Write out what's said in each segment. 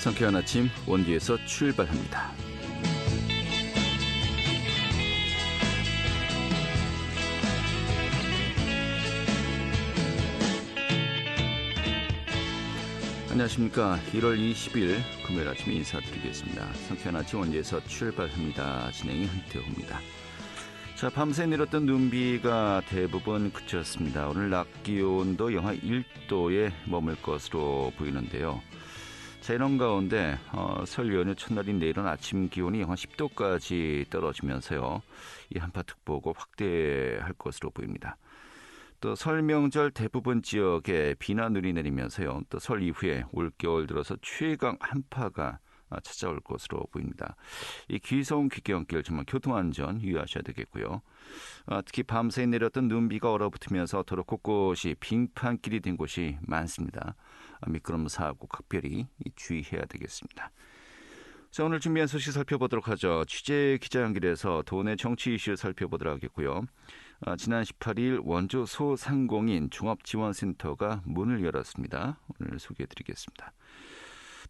상쾌한 아침 원주에서 출발합니다. 안녕하십니까. 1월 20일 금요일 아침 인사드리겠습니다. 상쾌한 아침 원주에서 출발합니다. 진행이 한태호입니다. 자, 밤새 내렸던 눈비가 대부분 그쳤습니다. 오늘 낮 기온도 영하 1도에 머물 것으로 보이는데요. 자, 이런 가운데 설 연휴 첫날인 내일은 아침 기온이 영하 10도까지 떨어지면서요. 이 한파특보가 확대할 것으로 보입니다. 또 설 명절 대부분 지역에 비나 눈이 내리면서요. 또 설 이후에 올겨울 들어서 최강 한파가 찾아올 것으로 보입니다. 이 귀성운 귀경길 정말 교통안전 유의하셔야 되겠고요. 특히 밤새 내렸던 눈비가 얼어붙으면서 도로 곳곳이 빙판길이 된 곳이 많습니다. 미끄럼 사고 각별히 주의해야 되겠습니다. 자, 오늘 준비한 소식 살펴보도록 하죠. 취재 기자 연결해서 도내 정치 이슈 살펴보도록 하겠고요. 지난 18일 원주 소상공인 종합지원센터가 문을 열었습니다. 오늘 소개해드리겠습니다.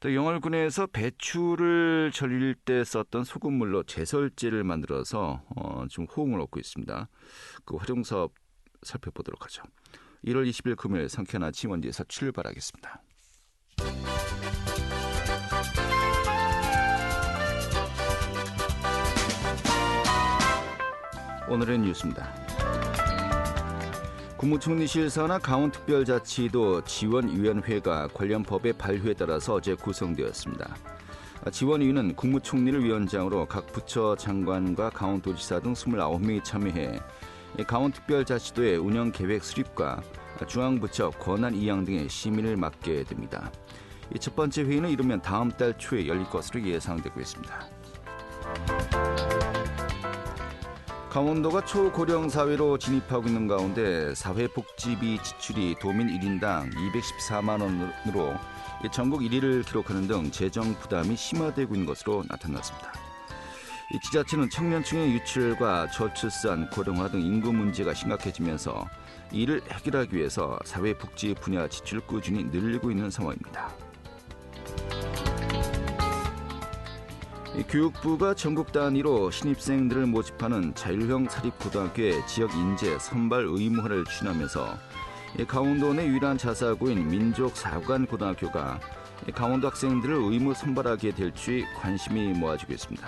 또 영월군에서 배추를 절일 때 썼던 소금물로 제설제를 만들어서 좀 호응을 얻고 있습니다. 그 활용사업 살펴보도록 하죠. 1월 20일 금요일 상쾌한 아침 원주에서 출발하겠습니다. 오늘의 뉴스입니다. 국무총리실 산하 강원특별자치도 지원위원회가 관련 법의 발효에 따라서 어제 구성되었습니다. 지원위는 국무총리를 위원장으로 각 부처 장관과 강원도지사 등 29명이 참여해 강원특별자치도의 운영계획 수립과 중앙부처 권한 이양 등의 심의를 맡게 됩니다. 첫 번째 회의는 이르면 다음 달 초에 열릴 것으로 예상되고 있습니다. 강원도가 초고령 사회로 진입하고 있는 가운데 사회복지비 지출이 도민 1인당 214만 원으로 전국 1위를 기록하는 등 재정 부담이 심화되고 있는 것으로 나타났습니다. 이 지자체는 청년층의 유출과 저출산, 고령화 등 인구 문제가 심각해지면서 이를 해결하기 위해서 사회복지 분야 지출을 꾸준히 늘리고 있는 상황입니다. 교육부가 전국 단위로 신입생들을 모집하는 자율형 사립고등학교의 지역 인재 선발 의무화를 추진하면서 강원도 내 유일한 자사고인 민족사관고등학교가 강원도 학생들을 의무 선발하게 될지 관심이 모아지고 있습니다.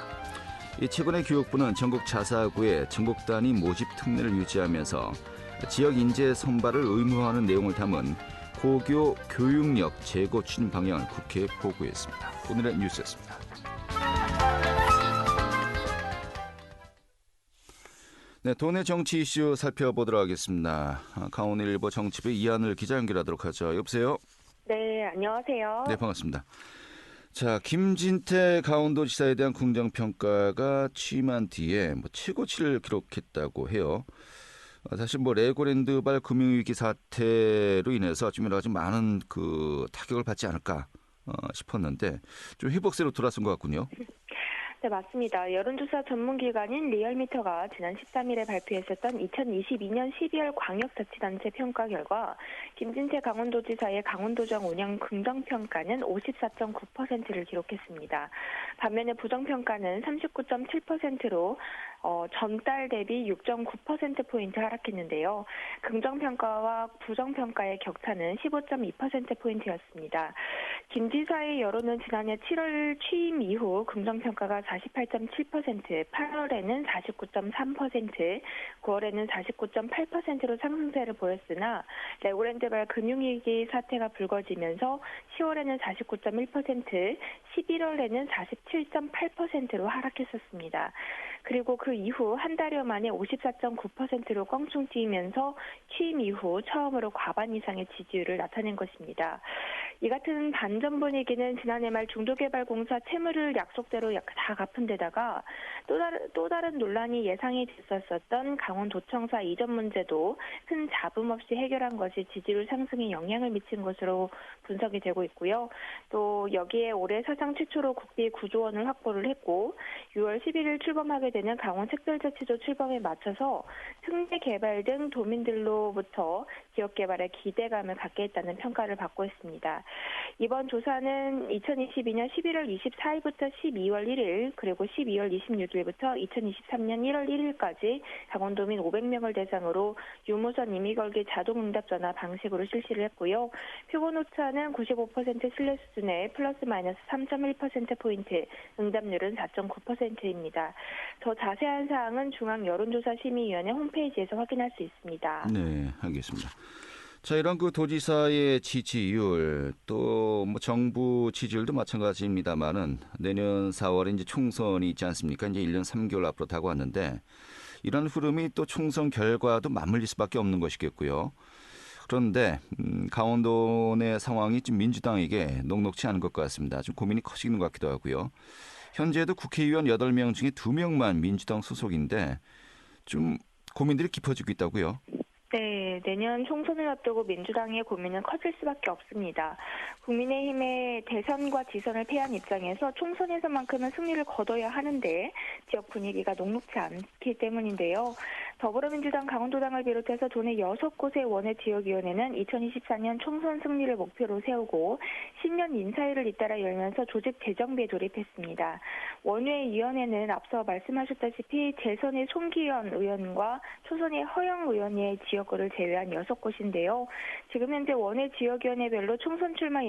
최근에 교육부는 전국 자사고의 전국 단위 모집 특례를 유지하면서 지역 인재 선발을 의무화하는 내용을 담은 고교 교육력 재고 추진 방향을 국회에 보고했습니다. 오늘의 뉴스였습니다. 네, 도내 정치 이슈 살펴보도록 하겠습니다. 강원일보 정치부 이하늘 기자 연결하도록 하죠. 여보세요? 네, 안녕하세요. 네, 반갑습니다. 자, 김진태 강원도지사에 대한 긍정평가가 취임한 뒤에 최고치를 기록했다고 해요. 사실 레고랜드발 금융위기 사태로 인해서 좀 여러 가지 많은 타격을 받지 않을까 싶었는데 좀 회복세로 돌아선 것 같군요. 네, 맞습니다. 여론조사 전문기관인 리얼미터가 지난 13일에 발표했었던 2022년 12월 광역자치단체 평가 결과 김진태 강원도지사의 강원도정 운영 긍정평가는 54.9%를 기록했습니다. 반면에 부정평가는 39.7%로 전달 대비 6.9%포인트 하락했는데요. 긍정평가와 부정평가의 격차는 15.2%포인트였습니다. 김 지사의 여론은 지난해 7월 취임 이후 긍정평가가 48.7%, 8월에는 49.3%, 9월에는 49.8%로 상승세를 보였으나 레고랜드발 금융위기 사태가 불거지면서 10월에는 49.1%, 11월에는 47.8%로 하락했었습니다. 그리고 그 이후 한 달여 만에 54.9%로 껑충 뛰면서 취임 이후 처음으로 과반 이상의 지지율을 나타낸 것입니다. 이 같은 반전 분위기는 지난해 말 중도개발공사 채무를 약속대로 다 갚은 데다가 또 다른 논란이 예상이 됐었던 강원도청사 이전 문제도 큰 잡음 없이 해결한 것이 지지율 상승에 영향을 미친 것으로 분석이 되고 있고요. 또 여기에 올해 사상 최초로 국비 9조 원을 확보를 했고 6월 11일 출범하게 되는 강원특별자치도 출범에 맞춰서 특례 개발 등 도민들로부터 지역개발에 기대감을 갖게 했다는 평가를 받고 있습니다. 이번 조사는 2022년 11월 24일부터 12월 1일, 그리고 12월 26일부터 2023년 1월 1일까지 강원도민 500명을 대상으로 유무선 임의걸기 자동응답 전화 방식으로 실시를 했고요. 표본 오차는 95% 신뢰 수준에 플러스 마이너스 3.1%포인트, 응답률은 4.9%입니다. 더 자세한 사항은 중앙여론조사심의위원회 홈페이지에서 확인할 수 있습니다. 네, 알겠습니다. 자, 이런 그 도지사의 지지율 또 뭐 정부 지지율도 마찬가지입니다만은 내년 4월에 이제 총선이 있지 않습니까? 이제 1년 3개월 앞으로 다가왔는데 이런 흐름이 또 총선 결과도 맞물릴 수밖에 없는 것이겠고요. 그런데 강원도 내 상황이 좀 민주당에게 녹록치 않은 것 같습니다. 좀 고민이 커지는 것 같기도 하고요. 현재도 국회의원 8명 중에 2명만 민주당 소속인데 좀 고민들이 깊어지고 있다고요. 네, 내년 총선을 앞두고 민주당의 고민은 커질 수밖에 없습니다. 국민의힘의 대선과 지선을 패한 입장에서 총선에서만큼은 승리를 거둬야 하는데 지역 분위기가 녹록지 않기 때문인데요. 더불어민주당 강원도당을 비롯해서 도내 6곳의 원외 지역위원회는 2024년 총선 승리를 목표로 세우고 신년 인사회를 잇따라 열면서 조직 재정비에 돌입했습니다. 원외위원회는 앞서 말씀하셨다시피 재선의 송기현 의원과 초선의 허영 의원의 지역구를 제외한 6곳인데요. 지금 현재 원외 지역위원회별로 총선 출마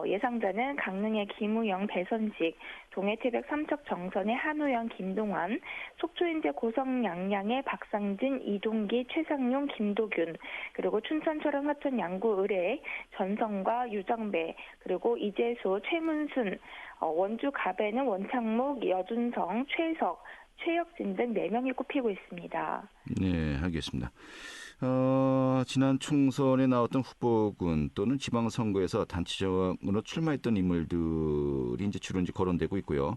예상자는 강릉의 김우영, 배선직, 동해태백 삼척 정선의 한우영, 김동완, 속초인제 고성 양양의 박상진, 이동기, 최상용, 김도균, 그리고 춘천 철원 화천 양구 의뢰, 전성과 유정배, 그리고 이재수, 최문순, 원주 갑에는 원창묵, 여준성, 최석, 최혁진 등 4명이 꼽히고 있습니다. 네, 알겠습니다. 지난 총선에 나왔던 후보군 또는 지방선거에서 단체적으로 출마했던 인물들이 이제 주로 거론되고 있고요.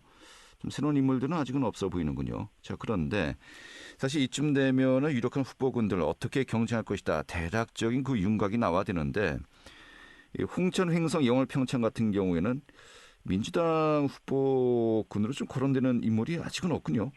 좀 새로운 인물들은 아직은 없어 보이는군요. 자, 그런데 사실 이쯤 되면은 유력한 후보군들 어떻게 경쟁할 것이다. 대략적인 그 윤곽이 나와야 되는데 홍천, 횡성, 영월, 평창 같은 경우에는 민주당 후보군으로 좀 거론되는 인물이 아직은 없군요.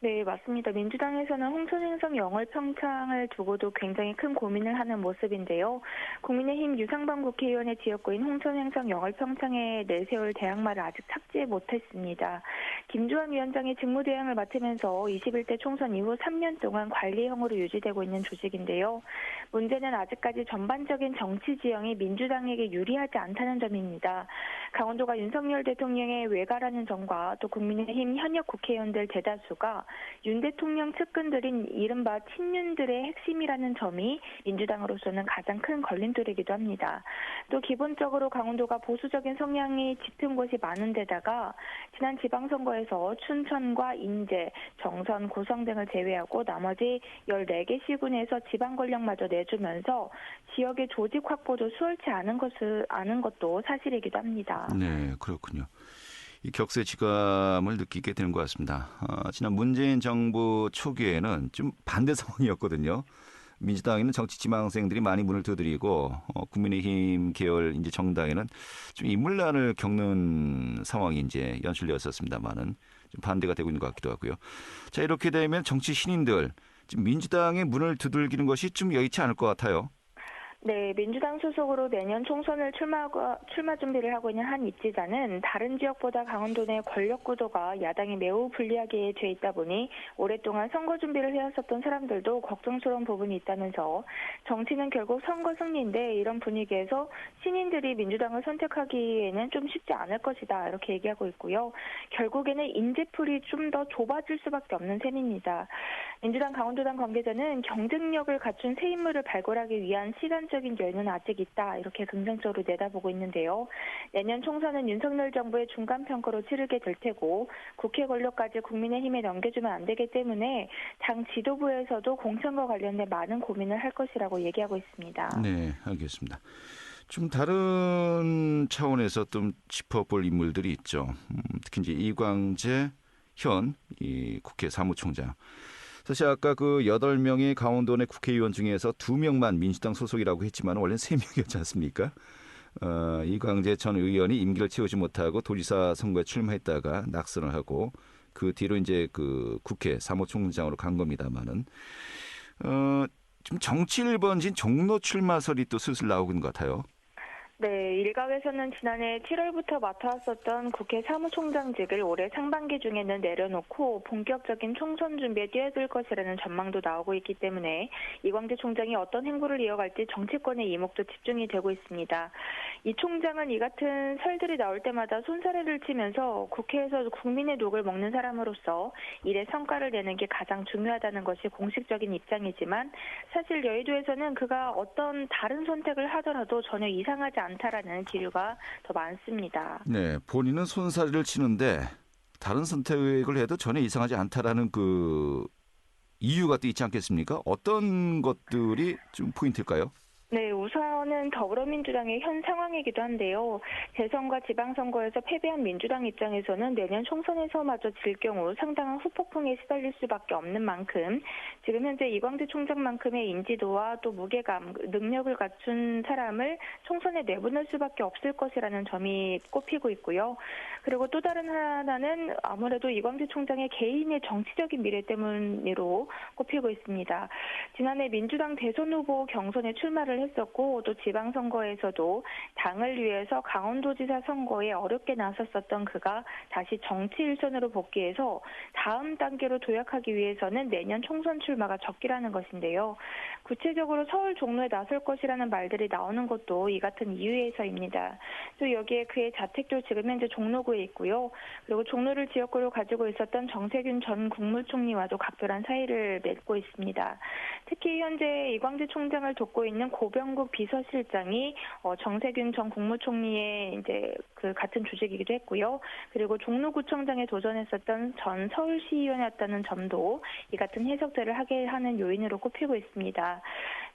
네, 맞습니다. 민주당에서는 홍천, 횡성, 영월, 평창을 두고도 굉장히 큰 고민을 하는 모습인데요. 국민의힘 유상범 국회의원의 지역구인 홍천, 횡성, 영월, 평창에 내세울 대항마를 아직 착지 못했습니다. 김주환 위원장이 직무대행을 맡으면서 21대 총선 이후 3년 동안 관리형으로 유지되고 있는 조직인데요. 문제는 아직까지 전반적인 정치 지형이 민주당에게 유리하지 않다는 점입니다. 강원도가 윤석열 대통령의 외가라는 점과 또 국민의힘 현역 국회의원들 대다수가 윤 대통령 측근들인 이른바 친윤들의 핵심이라는 점이 민주당으로서는 가장 큰 걸림돌이기도 합니다. 또 기본적으로 강원도가 보수적인 성향이 짙은 곳이 많은 데다가 지난 지방선거에서 춘천과 인제, 정선, 고성 등을 제외하고 나머지 14개 시군에서 지방 권력마저 내주면서 지역의 조직 확보도 수월치 않은 것도 사실이기도 합니다. 네, 그렇군요. 이 격세지감을 느끼게 되는 것 같습니다. 지난 문재인 정부 초기에는 좀 반대 상황이었거든요. 민주당에는 정치 지망생들이 많이 문을 두드리고 국민의힘 계열 이제 정당에는 좀 인물난을 겪는 상황이 이제 연출되었었습니다만은 좀 반대가 되고 있는 것 같기도 하고요. 자, 이렇게 되면 정치 신인들 지금 민주당의 문을 두들기는 것이 좀 여의치 않을 것 같아요. 네, 민주당 소속으로 내년 총선을 출마 준비를 하고 있는 한 입지자는 다른 지역보다 강원도 내 권력 구도가 야당이 매우 불리하게 돼 있다 보니 오랫동안 선거 준비를 해왔었던 사람들도 걱정스러운 부분이 있다면서 정치는 결국 선거 승리인데 이런 분위기에서 신인들이 민주당을 선택하기에는 좀 쉽지 않을 것이다 이렇게 얘기하고 있고요. 결국에는 인재풀이 좀 더 좁아질 수밖에 없는 셈입니다. 민주당 강원도당 관계자는 경쟁력을 갖춘 새 인물을 발굴하기 위한 시간적인 여유는 아직 있다 이렇게 긍정적으로 내다보고 있는데요. 내년 총선은 윤석열 정부의 중간평가로 치르게 될 테고 국회 권력까지 국민의힘에 넘겨주면 안 되기 때문에 당 지도부에서도 공천과 관련된 많은 고민을 할 것이라고 얘기하고 있습니다. 네, 알겠습니다. 좀 다른 차원에서 좀 짚어볼 인물들이 있죠. 특히 이제 이광재 현 이 국회 사무총장. 사실 아까 그 8명의 강원도 내 국회의원 중에서 2명만 민주당 소속이라고 했지만 원래는 3명이었지 않습니까? 이광재 전 의원이 임기를 채우지 못하고 도지사 선거에 출마했다가 낙선을 하고 그 뒤로 이제 그 국회 사무총장으로 간 겁니다만은 좀 정치 1번진 종로 출마설이 또 슬슬 나오고 있는 것 같아요. 네, 일각에서는 지난해 7월부터 맡아왔었던 국회 사무총장직을 올해 상반기 중에는 내려놓고 본격적인 총선 준비에 뛰어들 것이라는 전망도 나오고 있기 때문에 이광재 총장이 어떤 행보를 이어갈지 정치권의 이목도 집중이 되고 있습니다. 이 총장은 이 같은 설들이 나올 때마다 손사래를 치면서 국회에서 국민의 녹을 먹는 사람으로서 일의 성과를 내는 게 가장 중요하다는 것이 공식적인 입장이지만 사실 여의도에서는 그가 어떤 다른 선택을 하더라도 전혀 이상하지 않다라는 기류가 더 많습니다. 네, 본인은 손사래를 치는데 다른 선택을 해도 전혀 이상하지 않다라는 그 이유가 또 있지 않겠습니까? 어떤 것들이 좀 포인트일까요? 네, 우선은 더불어민주당의 현 상황이기도 한데요. 대선과 지방선거에서 패배한 민주당 입장에서는 내년 총선에서마저 질 경우 상당한 후폭풍에 시달릴 수밖에 없는 만큼 지금 현재 이광재 총장만큼의 인지도와 또 무게감, 능력을 갖춘 사람을 총선에 내보낼 수밖에 없을 것이라는 점이 꼽히고 있고요. 그리고 또 다른 하나는 아무래도 이광재 총장의 개인의 정치적인 미래 때문으로 꼽히고 있습니다. 지난해 민주당 대선 후보 경선에 출마를 했었고 또 지방선거에서도 당을 위해서 강원도지사 선거에 어렵게 나섰었던 그가 다시 정치 일선으로 복귀해서 다음 단계로 도약하기 위해서는 내년 총선 출마가 적기라는 것인데요. 구체적으로 서울 종로에 나설 것이라는 말들이 나오는 것도 이 같은 이유에서입니다. 또 여기에 그의 자택도 지금 현재 종로구에 있고요. 그리고 종로를 지역구로 가지고 있었던 정세균 전 국무총리와도 각별한 사이를 맺고 있습니다. 특히 현재 이광재 총장을 돕고 있는 고병국 비서실장이 정세균 전 국무총리의 이제 그 같은 조직이기도 했고요. 그리고 종로구청장에 도전했었던 전 서울시의원이었다는 점도 이 같은 해석들을 하게 하는 요인으로 꼽히고 있습니다.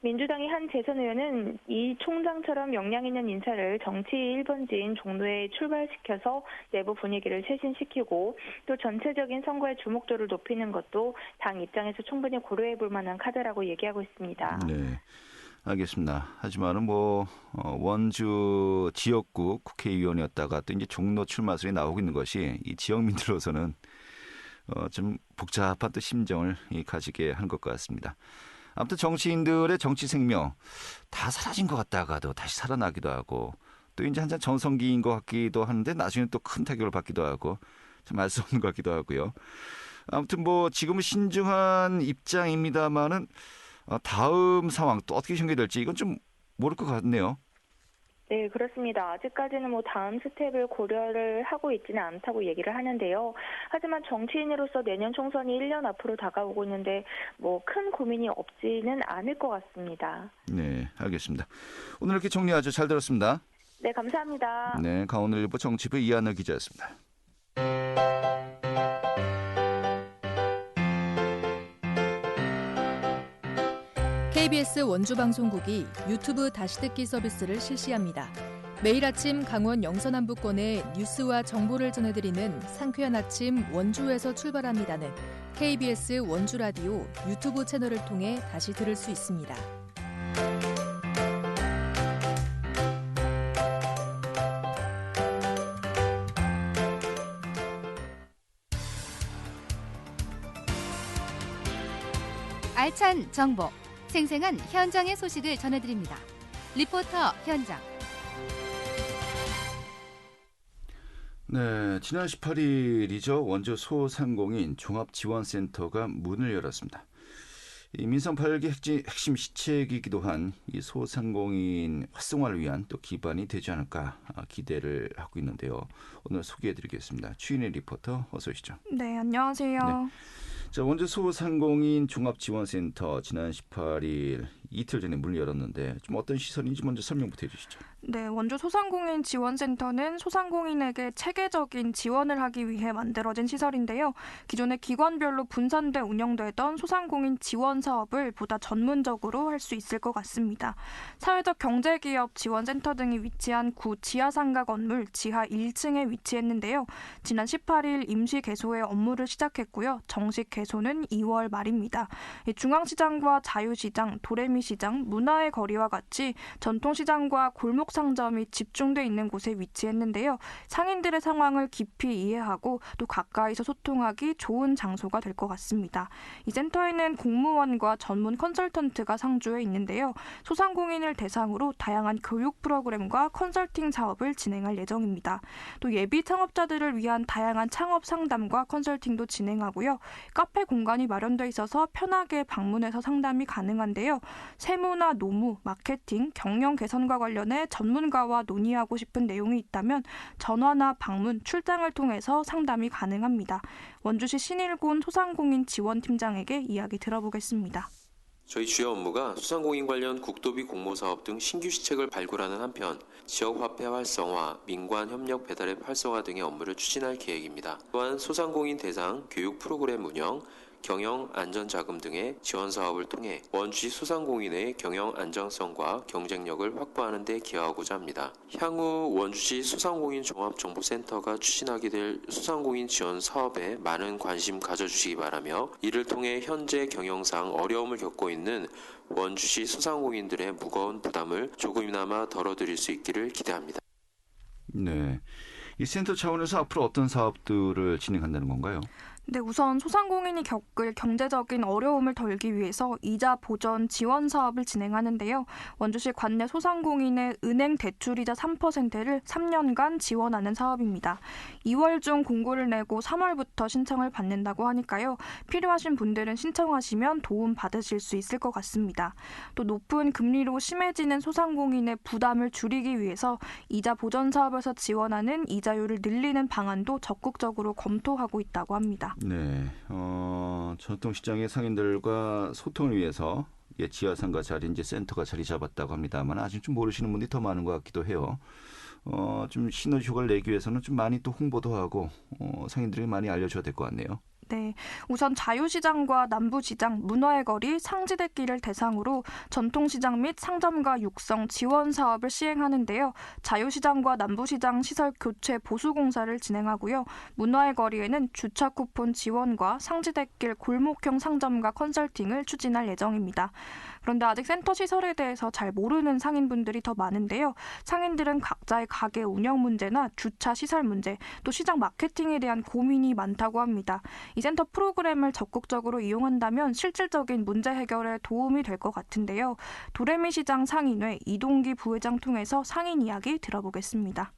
민주당의 한 재선 의원은 이 총장처럼 역량 있는 인사를 정치 1번지인 종로에 출발시켜서 내부 분위기를 쇄신시키고 또 전체적인 선거의 주목도를 높이는 것도 당 입장에서 충분히 고려해 볼 만한 카드라고 얘기하고 있습니다. 네, 알겠습니다. 하지만은 원주 지역구 국회의원이었다가 또 이제 종로 출마설이 나오고 있는 것이 이 지역민들로서는 좀 복잡한 또 심정을 가지게 한 것 같습니다. 아무튼 정치인들의 정치 생명 다 사라진 것 같다가도 다시 살아나기도 하고 또 이제 한참 전성기인 것 같기도 하는데 나중에 또 큰 타격을 받기도 하고 좀 알 수 없는 것 같기도 하고요. 아무튼 지금은 신중한 입장입니다만은 다음 상황 또 어떻게 전개될지 이건 좀 모를 것 같네요. 네, 그렇습니다. 아직까지는 다음 스텝을 고려를 하고 있지는 않다고 얘기를 하는데요. 하지만 정치인으로서 내년 총선이 1년 앞으로 다가오고 있는데 큰 고민이 없지는 않을 것 같습니다. 네, 알겠습니다. 오늘 이렇게 정리하죠. 잘 들었습니다. 네, 감사합니다. 네, 강오늘일보 정치부 이하늘 기자였습니다. KBS 원주방송국이 유튜브 다시 듣기 서비스를 실시합니다. 매일 아침 강원 영서남부권의 뉴스와 정보를 전해드리는 상쾌한 아침 원주에서 출발합니다는 KBS 원주라디오 유튜브 채널을 통해 다시 들을 수 있습니다. 알찬 정보, 생생한 현장의 소식을 전해드립니다. 리포터 현장. 네, 지난 18일이죠. 원주 소상공인 종합지원센터가 문을 열었습니다. 이 민선 8기 핵심 시책이기도 한 이 소상공인 활성화를 위한 또 기반이 되지 않을까 기대를 하고 있는데요. 오늘 소개해드리겠습니다. 추인혜 리포터 어서 오시죠. 네, 안녕하세요. 네. 자, 원주 소상공인 종합지원센터 지난 18일 이틀 전에 문을 열었는데 좀 어떤 시설인지 먼저 설명부터 해주시죠. 네, 원주 소상공인 지원센터는 소상공인에게 체계적인 지원을 하기 위해 만들어진 시설인데요. 기존의 기관별로 분산돼 운영되던 소상공인 지원 사업을 보다 전문적으로 할 수 있을 것 같습니다. 사회적 경제기업 지원센터 등이 위치한 구 지하상가 건물 지하 1층에 위치했는데요. 지난 18일 임시 개소해 업무를 시작했고요. 정식 개소는 2월 말입니다. 중앙시장과 자유시장, 도레미 시장, 문화의 거리와 같이 전통시장과 골목 상점이 집중돼 있는 곳에 위치했는데요. 상인들의 상황을 깊이 이해하고 또 가까이서 소통하기 좋은 장소가 될 것 같습니다. 이 센터에는 공무원과 전문 컨설턴트가 상주해 있는데요. 소상공인을 대상으로 다양한 교육 프로그램과 컨설팅 사업을 진행할 예정입니다. 또 예비 창업자들을 위한 다양한 창업 상담과 컨설팅도 진행하고요. 카페 공간이 마련돼 있어서 편하게 방문해서 상담이 가능한데요. 세무나 노무, 마케팅, 경영 개선과 관련해 전문가와 논의하고 싶은 내용이 있다면 전화나 방문, 출장을 통해서 상담이 가능합니다. 원주시 신일곤 소상공인 지원팀장에게 이야기 들어보겠습니다. 저희 주요 업무가 소상공인 관련 국도비 공모사업 등 신규 시책을 발굴하는 한편 지역화폐 활성화, 민관 협력 배달앱 활성화 등의 업무를 추진할 계획입니다. 또한 소상공인 대상 교육 프로그램 운영, 경영 안전자금 등의 지원 사업을 통해 원주시 소상공인의 경영 안정성과 경쟁력을 확보하는 데 기여하고자 합니다. 향후 원주시 소상공인 종합정보센터가 추진하게 될 소상공인 지원 사업에 많은 관심 가져주시기 바라며 이를 통해 현재 경영상 어려움을 겪고 있는 원주시 소상공인들의 무거운 부담을 조금이나마 덜어드릴 수 있기를 기대합니다. 네, 이 센터 차원에서 앞으로 어떤 사업들을 진행한다는 건가요? 네, 우선 소상공인이 겪을 경제적인 어려움을 덜기 위해서 이자 보전 지원 사업을 진행하는데요. 원주시 관내 소상공인의 은행 대출이자 3%를 3년간 지원하는 사업입니다. 2월 중 공고를 내고 3월부터 신청을 받는다고 하니까요. 필요하신 분들은 신청하시면 도움 받으실 수 있을 것 같습니다. 또 높은 금리로 심해지는 소상공인의 부담을 줄이기 위해서 이자 보전 사업에서 지원하는 이자율을 늘리는 방안도 적극적으로 검토하고 있다고 합니다. 네, 전통시장의 상인들과 소통을 위해서 지하상가 자리 이제 센터가 자리 잡았다고 합니다만 아직 좀 모르시는 분들이 더 많은 것 같기도 해요. 좀 시너지 효과를 내기 위해서는 좀 많이 또 홍보도 하고 상인들에게 많이 알려줘야 될 것 같네요. 네, 우선 자유시장과 남부시장, 문화의 거리, 상지대길을 대상으로 전통시장 및 상점가 육성 지원 사업을 시행하는데요. 자유시장과 남부시장 시설 교체 보수 공사를 진행하고요. 문화의 거리에는 주차 쿠폰 지원과 상지대길 골목형 상점가 컨설팅을 추진할 예정입니다. 그런데 아직 센터 시설에 대해서 잘 모르는 상인분들이 더 많은데요. 상인들은 각자의 가게 운영 문제나 주차 시설 문제, 또 시장 마케팅에 대한 고민이 많다고 합니다. 이 센터 프로그램을 적극적으로 이용한다면 실질적인 문제 해결에 도움이 될 것 같은데요. 도레미 시장 상인회 이동기 부회장 통해서 상인 이야기 들어보겠습니다.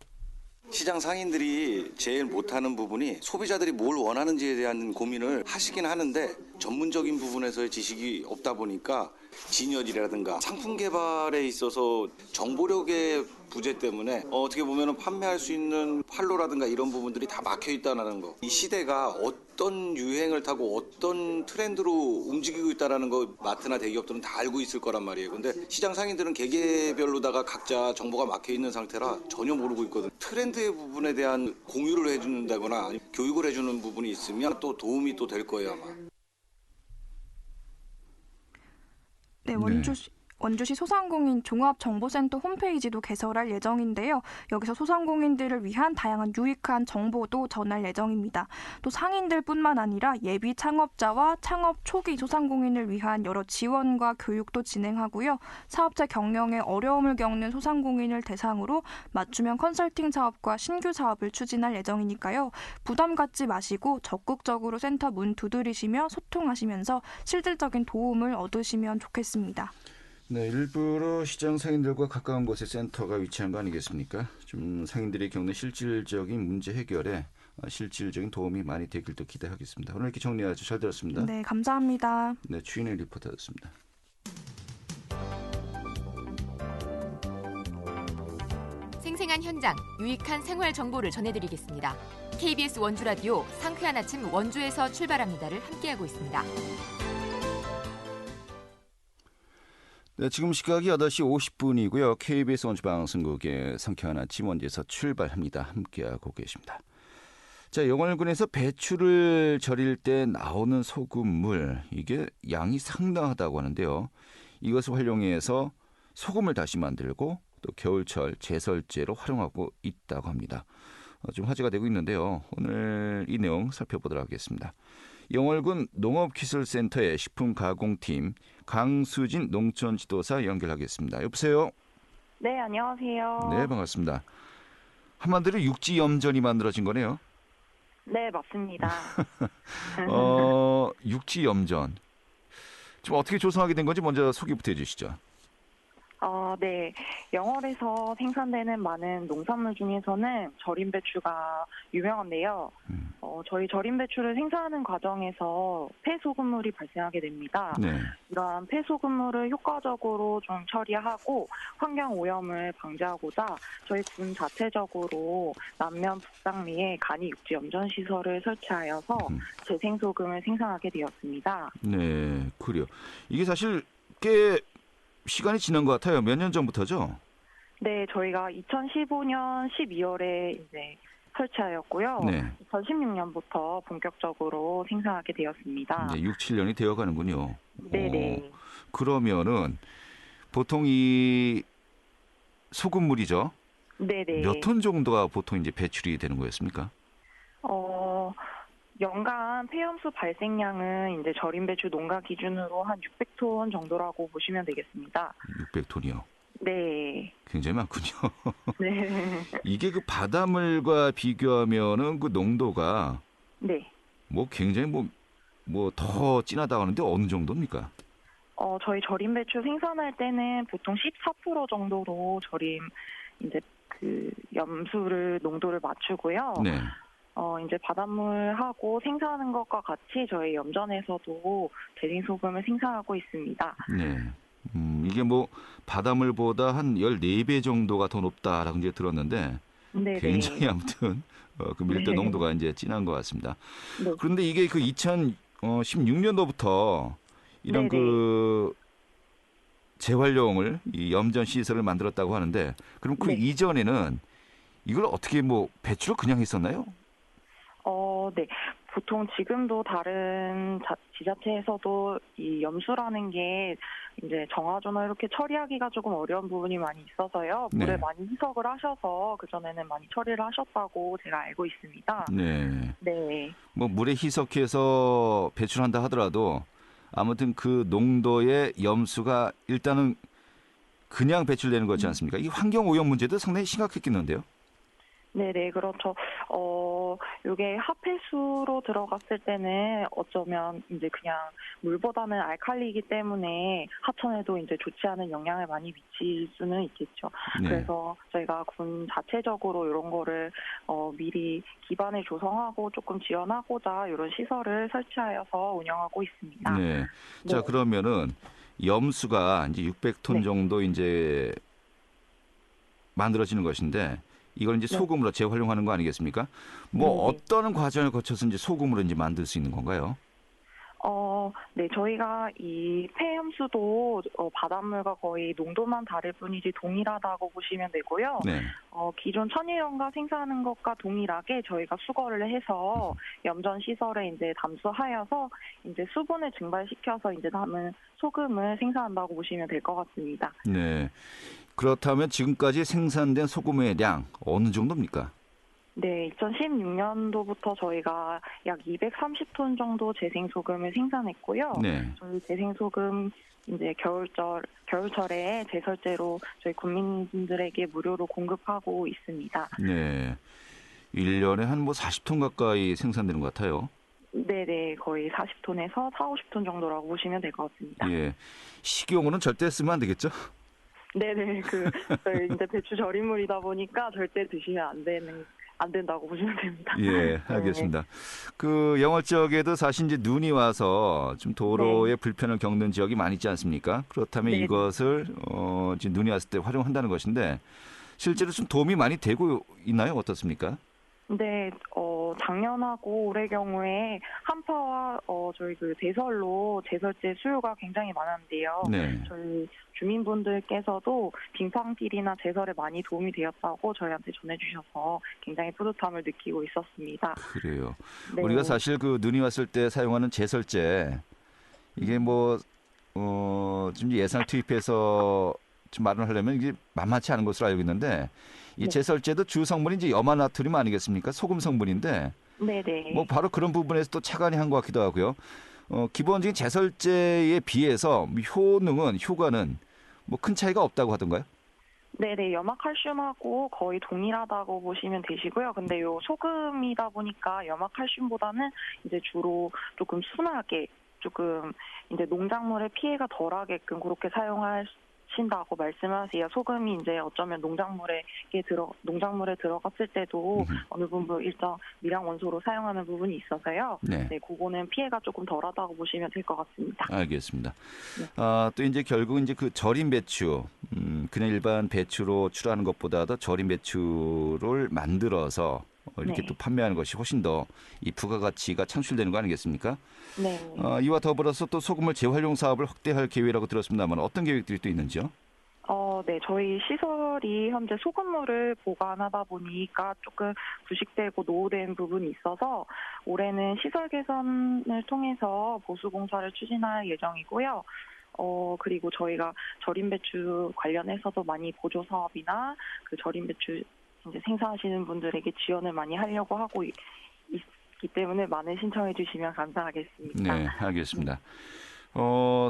시장 상인들이 제일 못하는 부분이 소비자들이 뭘 원하는지에 대한 고민을 하시긴 하는데 전문적인 부분에서의 지식이 없다 보니까 진열이라든가 상품 개발에 있어서 정보력의 부재 때문에 어떻게 보면 판매할 수 있는 판로라든가 이런 부분들이 다 막혀 있다는 거. 이 시대가 어떤 유행을 타고 어떤 트렌드로 움직이고 있다는 거 마트나 대기업들은 다 알고 있을 거란 말이에요. 근데 시장 상인들은 개개별로다가 각자 정보가 막혀 있는 상태라 전혀 모르고 있거든. 트렌드의 부분에 대한 공유를 해준다거나 교육을 해주는 부분이 있으면 또 도움이 또 될 거예요 아마. 네, 원주시 소상공인 종합정보센터 홈페이지도 개설할 예정인데요. 여기서 소상공인들을 위한 다양한 유익한 정보도 전할 예정입니다. 또 상인들뿐만 아니라 예비 창업자와 창업 초기 소상공인을 위한 여러 지원과 교육도 진행하고요. 사업자 경영에 어려움을 겪는 소상공인을 대상으로 맞춤형 컨설팅 사업과 신규 사업을 추진할 예정이니까요. 부담 갖지 마시고 적극적으로 센터 문 두드리시며 소통하시면서 실질적인 도움을 얻으시면 좋겠습니다. 네, 일부러 시장 상인들과 가까운 곳에 센터가 위치한 거 아니겠습니까? 좀 상인들이 겪는 실질적인 문제 해결에 실질적인 도움이 많이 되길 또 기대하겠습니다. 오늘 이렇게 정리하죠. 잘 들었습니다. 네, 감사합니다. 네, 추인의 리포터였습니다. 생생한 현장, 유익한 생활 정보를 전해드리겠습니다. KBS 원주 라디오 상쾌한 아침 원주에서 출발합니다를 함께하고 있습니다. 네, 지금 시각이 8시 50분이고요. KBS 원주 방송국의 상쾌한 아침 원주에서 출발합니다. 함께하고 계십니다. 자, 영월군에서 배추를 절일 때 나오는 소금물, 이게 양이 상당하다고 하는데요. 이것을 활용해서 소금을 다시 만들고 또 겨울철 제설제로 활용하고 있다고 합니다. 좀 화제가 되고 있는데요. 오늘 이 내용 살펴보도록 하겠습니다. 영월군 농업기술센터의 식품가공팀 강수진 농촌지도사 연결하겠습니다. 여보세요? 네, 안녕하세요. 네, 반갑습니다. 한마디로 육지염전이 만들어진 거네요. 네, 맞습니다. 육지염전. 좀 어떻게 조성하게 된 건지 먼저 소개부터 해주시죠. 네. 영월에서 생산되는 많은 농산물 중에서는 절임 배추가 유명한데요. 저희 절임 배추를 생산하는 과정에서 폐소금물이 발생하게 됩니다. 네. 이러한 폐소금물을 효과적으로 좀 처리하고 환경 오염을 방지하고자 저희 군 자체적으로 남면 북상리에 간이 육지 염전 시설을 설치하여서 재생소금을 생산하게 되었습니다. 네, 그래요. 이게 사실 꽤 시간이 지난 것 같아요. 몇 년 전부터죠? 네, 저희가 2015년 12월에 이제 설치하였고요. 네. 2016년부터 본격적으로 생산하게 되었습니다. 네, 6, 7년이 되어 가는군요. 네네. 그러면은 보통 이 소금물이죠? 네네. 몇 톤 정도가 보통 이제 배출이 되는 거였습니까? 연간 폐염수 발생량은 이제 절임 배추 농가 기준으로 한 600톤 정도라고 보시면 되겠습니다. 600톤이요. 네. 굉장히 많군요. 네. 이게 그 바닷물과 비교하면은 그 농도가 네. 뭐 굉장히 뭐 더 진하다고 하는데 어느 정도입니까? 저희 절임 배추 생산할 때는 보통 14% 정도로 절임 이제 그 염수를 농도를 맞추고요. 네. 이제 바닷물하고 생산하는 것과 같이 저희 염전에서도 재생소금을 생산하고 있습니다. 네. 이게 뭐 바닷물보다 한 14배 정도가 더 높다라고 이제 들었는데 네네. 굉장히 아무튼 그 밀도 네. 농도가 이제 진한 것 같습니다. 네. 그런데 이게 그 2016년도부터 이런 네네. 그 재활용을 이 염전 시설을 만들었다고 하는데 그럼 그 네. 이전에는 이걸 어떻게 뭐 배출을 그냥 했었나요? 네. 보통 지금도 다른 지자체에서도 이 염수라는 게 이제 정화조나 이렇게 처리하기가 조금 어려운 부분이 많이 있어서요. 물에 네. 많이 희석을 하셔서 그전에는 많이 처리를 하셨다고 제가 알고 있습니다. 네. 네. 뭐 물에 희석해서 배출한다 하더라도 아무튼 그 농도의 염수가 일단은 그냥 배출되는 거지 않습니까? 이 환경 오염 문제도 상당히 심각했겠는데요. 네네, 그렇죠. 요게 합해수로 들어갔을 때는 어쩌면 이제 그냥 물보다는 알칼리이기 때문에 하천에도 이제 좋지 않은 영향을 많이 미칠 수는 있겠죠. 네. 그래서 저희가 군 자체적으로 이런 거를 미리 기반을 조성하고 조금 지원하고자 이런 시설을 설치하여서 운영하고 있습니다. 네. 자, 네. 그러면은 염수가 이제 600톤 네. 정도 이제 만들어지는 것인데 이걸 이제 네. 소금으로 재활용하는 거 아니겠습니까? 뭐 네네. 어떤 과정을 거쳐서 이제 소금으로 이제 만들 수 있는 건가요? 네, 저희가 이 폐염수도 바닷물과 거의 농도만 다를 뿐이지 동일하다고 보시면 되고요. 네. 기존 천일염가 생산하는 것과 동일하게 저희가 수거를 해서 염전 시설에 이제 담수하여서 이제 수분을 증발시켜서 이제 남은 소금을 생산한다고 보시면 될 것 같습니다. 네. 그렇다면 지금까지 생산된 소금의 량 어느 정도입니까? 네, 2016년도부터 저희가 약 230톤 정도 재생소금을 생산했고요. 네. 저희 재생소금 이제 겨울철에 제설제로 저희 국민분들에게 무료로 공급하고 있습니다. 네. 1년에 한 뭐 40톤 가까이 생산되는 것 같아요. 네네, 거의 40톤에서 40, 50톤 정도라고 보시면 될 것 같습니다. 예. 식용으로는 절대 쓰면 안 되겠죠? 네네, 저희 이제 배추 절임물이다 보니까 절대 드시면 안 된다고 보시면 됩니다. 예, 알겠습니다. 그 영월 지역에도 사실 이제 눈이 와서 좀 도로에 불편을 겪는 지역이 많이 있지 않습니까? 그렇다면 네. 이것을 지금 눈이 왔을 때 활용한다는 것인데 실제로 좀 도움이 많이 되고 있나요? 어떻습니까? 네, 작년하고 올해 경우에 한파와 저희 그 대설로 제설제 수요가 굉장히 많았는데요. 네. 저희 주민분들께서도 빙판길이나 제설에 많이 도움이 되었다고 저희한테 전해주셔서 굉장히 뿌듯함을 느끼고 있었습니다. 그래요. 네. 우리가 사실 그 눈이 왔을 때 사용하는 제설제 이게 뭐 좀 예산을 투입해서 좀 마련하려면 이게 만만치 않은 것으로 알고 있는데 이 네. 제설제도 주 성분이 이제 염화나트륨 아니겠습니까? 소금 성분인데 네네. 뭐 바로 그런 부분에서 또 착안이 한 것 같기도 하고요. 기본적인 제설제에 비해서 효과는 뭐 큰 차이가 없다고 하던가요? 네네, 염화칼슘하고 거의 동일하다고 보시면 되시고요. 근데 요 소금이다 보니까 염화칼슘보다는 이제 주로 조금 순하게 조금 이제 농작물에 피해가 덜하게끔 그렇게 사용하신다고 말씀하세요. 소금이 이제 어쩌면 농작물에 들어갔을 때도 어느 부분 일정 미량 원소로 사용하는 부분이 있어서요. 네. 네, 그거는 피해가 조금 덜하다고 보시면 될 것 같습니다. 알겠습니다. 네. 또 이제 결국 이제 그 절임 배추, 그냥 일반 배추로 출하하는 것보다도 절임 배추를 만들어서 이렇게 네. 또 판매하는 것이 훨씬 더 이 부가가치가 창출되는 거 아니겠습니까? 네. 이와 더불어서 또 소금을 재활용 사업을 확대할 계획이라고 들었습니다만 어떤 계획들이 또 있는지요? 네, 저희 시설이 현재 소금물을 보관하다 보니까 조금 부식되고 노후된 부분이 있어서 올해는 시설 개선을 통해서 보수 공사를 추진할 예정이고요. 그리고 저희가 절임 배추 관련해서도 많이 보조 사업이나 그 절임 배추 이제 생산하시는 분들에게 지원을 많이 하려고 하고 있기 때문에 많은 신청해 주시면 감사하겠습니다. 네, 알겠습니다.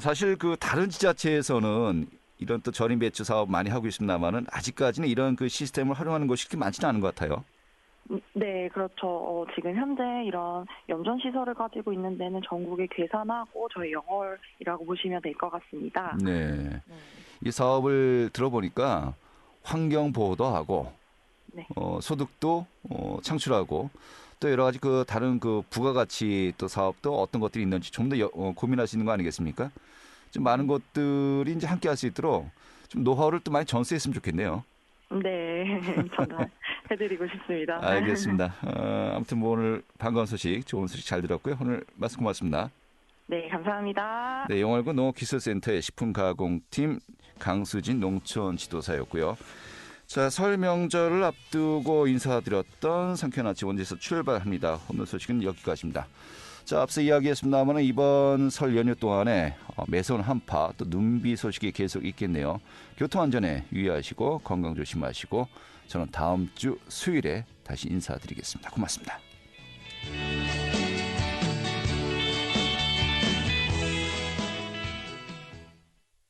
사실 그 다른 지자체에서는 이런 또 절임 배추 사업 많이 하고 있습니다만은 아직까지는 이런 그 시스템을 활용하는 것이 그렇게 많지는 않은 것 같아요. 네, 그렇죠. 지금 현재 이런 염전 시설을 가지고 있는 데는 전국에 괴산하고 저희 영월이라고 보시면 될 것 같습니다. 네. 이 사업을 들어보니까 환경 보호도 하고 네. 소득도 창출하고 또 여러 가지 그 다른 그 부가가치 또 사업도 어떤 것들이 있는지 좀 더 고민하시는 거 아니겠습니까? 좀 많은 것들이 이제 함께 할 수 있도록 좀 노하우를 또 많이 전수했으면 좋겠네요. 네, 전화 해드리고 싶습니다. 알겠습니다. 아무튼 뭐 오늘 반가운 소식, 좋은 소식 잘 들었고요. 오늘 말씀 고맙습니다. 네, 감사합니다. 네, 영월군 농업기술센터의 식품가공팀 강수진 농촌지도사였고요. 자, 설 명절을 앞두고 인사드렸던 상쾌한 아침 원주에서 출발합니다. 오늘 소식은 여기까지입니다. 자, 앞서 이야기했습니다만 이번 설 연휴 동안에 매서운 한파 또 눈비 소식이 계속 있겠네요. 교통안전에 유의하시고 건강 조심하시고 저는 다음 주 수요일에 다시 인사드리겠습니다. 고맙습니다.